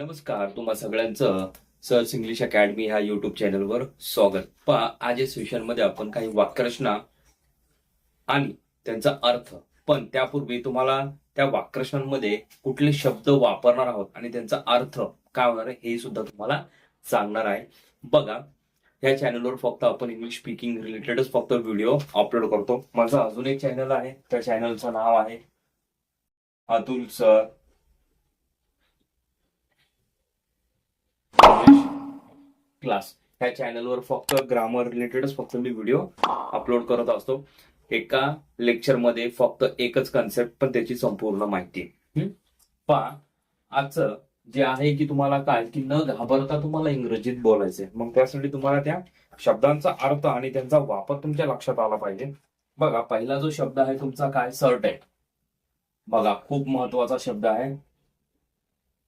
नमस्कार, तुम्हा सगळ्यांचं सर्च इंग्लिश अकॅडमी ह्या युट्यूब चॅनलवर स्वागत. आज या सेशनमध्ये आपण काही वाक्यरचना आणि त्यांचा अर्थ, पण त्यापूर्वी तुम्हाला त्या वाक्यरचनांमध्ये कुठले शब्द वापरणार आहोत आणि त्यांचा अर्थ काय होणार आहे हे सुद्धा तुम्हाला सांगणार आहे. बघा, या चॅनलवर फक्त आपण इंग्लिश स्पीकिंग रिलेटेडच फक्त व्हिडिओ अपलोड करतो. माझं अजून एक चॅनल आहे, त्या चॅनलचं नाव आहे अतुल सर क्लास. ह्या चॅनलवर फक्त ग्रामर रिलेटेडच फक्त मी व्हिडिओ अपलोड करत असतो. एका लेक्चरमध्ये फक्त एकच कन्सेप्ट, पण त्याची संपूर्ण माहिती. आजचं जे आहे की तुम्हाला काय की न घाबरता तुम्हाला इंग्रजीत बोलायचंय, मग त्यासाठी तुम्हाला त्या शब्दांचा अर्थ आणि त्यांचा वापर तुमच्या लक्षात आला पाहिजे. बघा, पहिला जो शब्द आहे तुमचा काय, सर्टेन. बघा, खूप महत्वाचा शब्द आहे.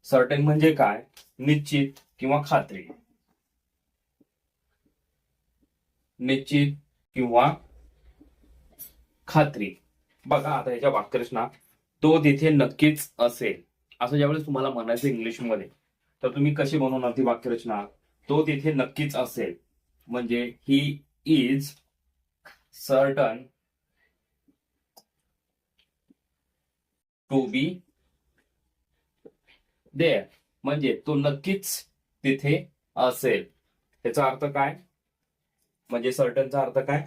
सर्टेन म्हणजे काय, निश्चित किंवा खात्री. निश्चित किंवा खात्री. बघा, आता ह्याच्या वाक्यरचना, तो तिथे नक्कीच असेल असं ज्यावेळेस तुम्हाला म्हणायचं इंग्लिशमध्ये, तर तुम्ही कशी बनवणार ती वाक्यरचना? तो तिथे नक्कीच असेल म्हणजे he is certain to be there. म्हणजे तो नक्कीच तिथे असेल. त्याचा अर्थ काय? म्हणजे सर्टनचा अर्थ काय?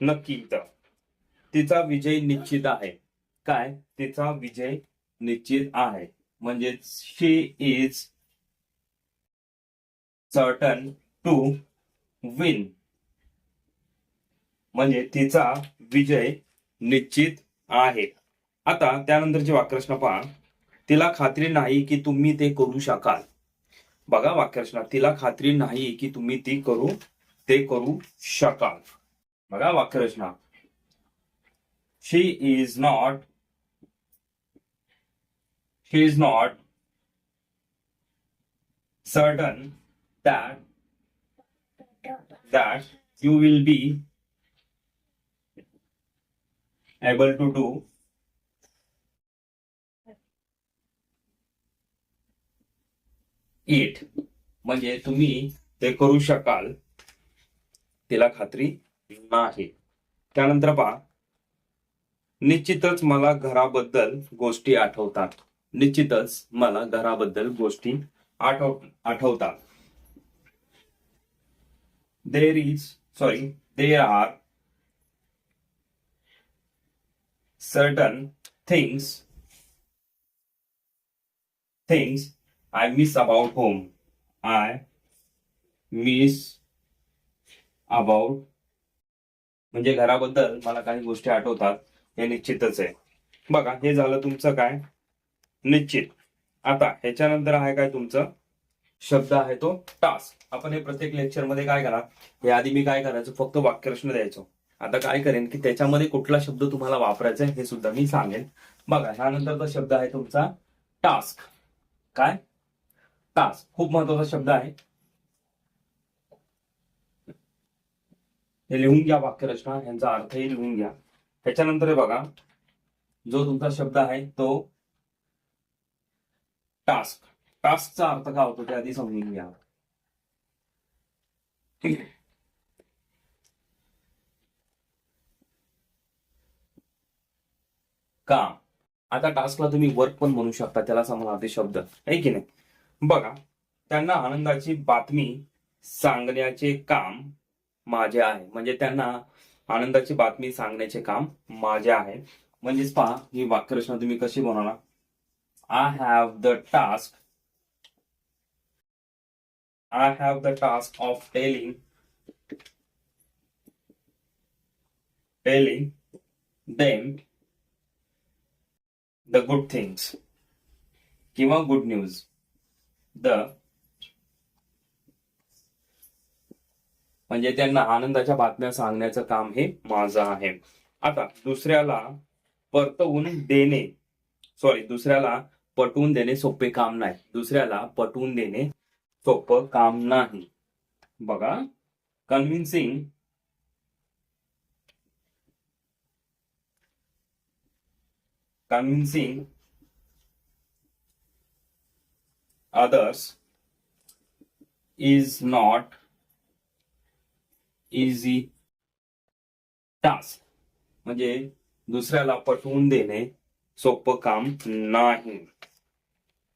नक्की. तर तिचा विजय निश्चित आहे. काय? तिचा विजय निश्चित आहे म्हणजे शी इज सर्टन टू विन. म्हणजे तिचा विजय निश्चित आहे. आता त्यानंतरची वाक्यरचना पहा. तिला खात्री नाही की तुम्ही ते करू शकाल. बघा वाक्यरचना, तिला खात्री नाही की तुम्ही ते करू शकाल. बघा वाक्यरचना, she is not certain that you will be able to do it. म्हणजे तुम्ही ते करू शकाल, तिला खात्री नाही. त्यानंतर पहा, निश्चितच मला घराबद्दल गोष्टी आठवतात. निश्चितच मला घराबद्दल गोष्टी आठवतात. there are certain things I miss about home. I miss about म्हणजे घराबद्दल मला काही गोष्टी आठवतात, हे निश्चितच आहे. बघा, हे झालं तुमचं काय, निश्चित. आता ह्याच्यानंतर आहे काय तुमचं शब्द आहे तो टास्क. आपण हे प्रत्येक लेक्चर मध्ये काय करा, हे आधी मी काय करायचं, फक्त वाक्यरचना द्यायचो. आता काय करेन की त्याच्यामध्ये कुठला शब्द तुम्हाला वापरायचा आहे हे सुद्धा मी सांगेन. बघा, ह्यानंतरचा शब्द आहे तुमचा टास्क. काय? टास्क खूप महत्वाचा शब्द आहे. हे लिहून घ्या, वाक्यरचना यांचा अर्थही लिहून घ्या. त्याच्यानंतर बघा, जो तुमचा शब्द आहे तो टास्क. टास्कचा अर्थ काय होतो ते आधी समजून घ्या. ठीक आहे. काम. आता टास्कला तुम्ही वर्क पण म्हणू शकता, त्याला समानार्थी शब्द आहे की नाही. बघा, त्यांना आनंदाची बातमी सांगण्याचे काम माझे आहे. म्हणजे त्यांना आनंदाची बातमी सांगण्याचे काम माझे आहे. म्हणजेच पहा, ही वाक्यरचना तुम्ही कशी बनवणार. I have the task of telling them the good things किंवा गुड न्यूज. म्हणजे त्यांना आनंदाच्या बातम्या सांगण्याचं काम हे माझं आहे. आता दुसऱ्याला पटवून देणे सोपे काम नाही. दुसऱ्याला पटवून देणे सोपं काम नाही. बघा, convincing others is not easy task. म्हणजे दुसऱ्याला पटवून देणे सोपं काम नाही.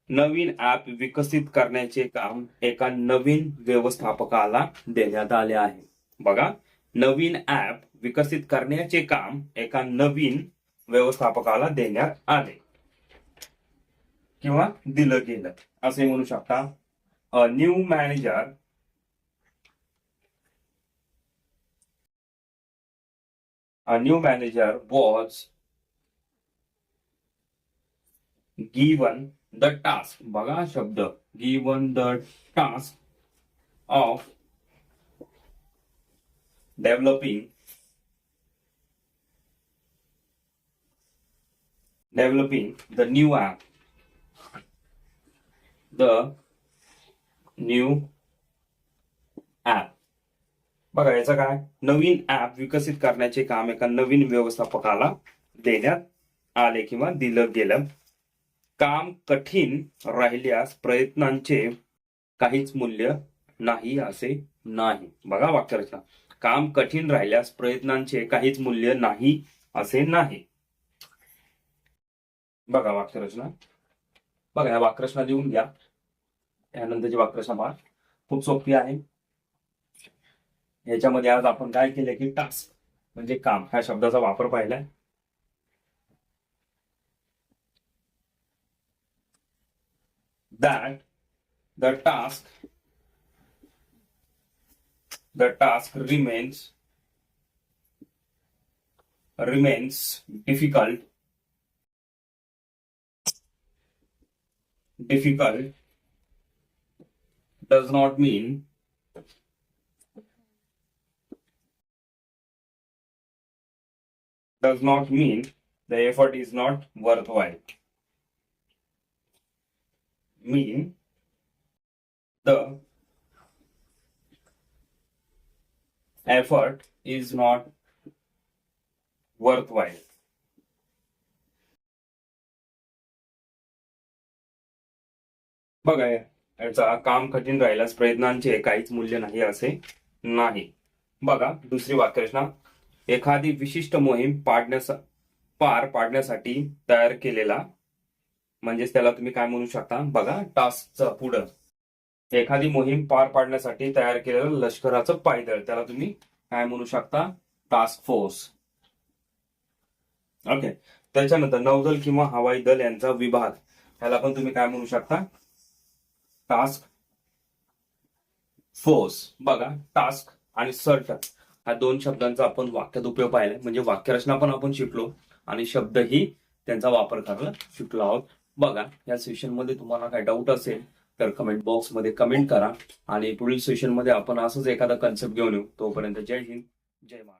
नवीन ऍप विकसित करण्याचे काम एका नवीन व्यवस्थापकाला देण्यात आले आहे. बघा, नवीन ऍप विकसित करण्याचे काम एका नवीन व्यवस्थापकाला देण्यात आले किंवा दिलं गेलं असे म्हणू शकता. A new manager was given the task. बघा शब्द given the task of developing the new app. बघा याचं काय, नवीन ऍप विकसित करण्याचे काम एका नवीन व्यवस्थापकाला देण्यात आले किंवा दिलं गेलं. काम कठीण राहिल्यास प्रयत्नांचे काहीच मूल्य नाही असे नाही. बघा वाक्यरचना, काम कठीण राहिल्यास प्रयत्नांचे काहीच मूल्य नाही असे नाही. बघा वाक्यरचना, बघा या वाक्यरचना लिहून घ्या. त्यानंतरची वाक्यरचना पहा, खूप सोपी आहे. याच्यामध्ये आज आपण काय केलं की टास्क म्हणजे काम ह्या शब्दाचा वापर पाहिलाय. that the task remains difficult does not mean the effort is not worthwhile. Mean the effort is not worthwhile. बघा याचा काम कठीण राहिल्यास प्रयत्नांचे काहीच मूल्य नाही असे नाही. बघा दुसरी वाक्यरचना, एखादी विशिष्ट मोहीम पार पाडण्यासाठी तयार केलेला, म्हणजेच त्याला तुम्ही काय म्हणू शकता, बघा टास्कचा पुढं एखादी मोहीम पार पाडण्यासाठी तयार केलेलं लष्कराचं पायदळ, त्याला तुम्ही काय म्हणू शकता, टास्क फोर्स. ओके. त्याच्यानंतर नौदल किंवा हवाई दल यांचा विभाग, त्याला पण तुम्ही काय म्हणू शकता, टास्क फोर्स. बघा टास्क आणि सर्ट ह्या दोन शब्दांचा आपण वाक्यात उपयोग पाहिलाय. म्हणजे वाक्यरचना पण आपण शिकलो आणि शब्दही त्यांचा वापर करायला शिकलो आहोत. बघा या सेशन मध्ये तुम्हाला काय डाऊट असेल तर कमेंट बॉक्स मध्ये कमेंट करा आणि पुढील सेशन मध्ये आपण असंच एखादा कन्सेप्ट घेऊन येऊ. तोपर्यंत जय हिंद, जय महाराष्ट्र.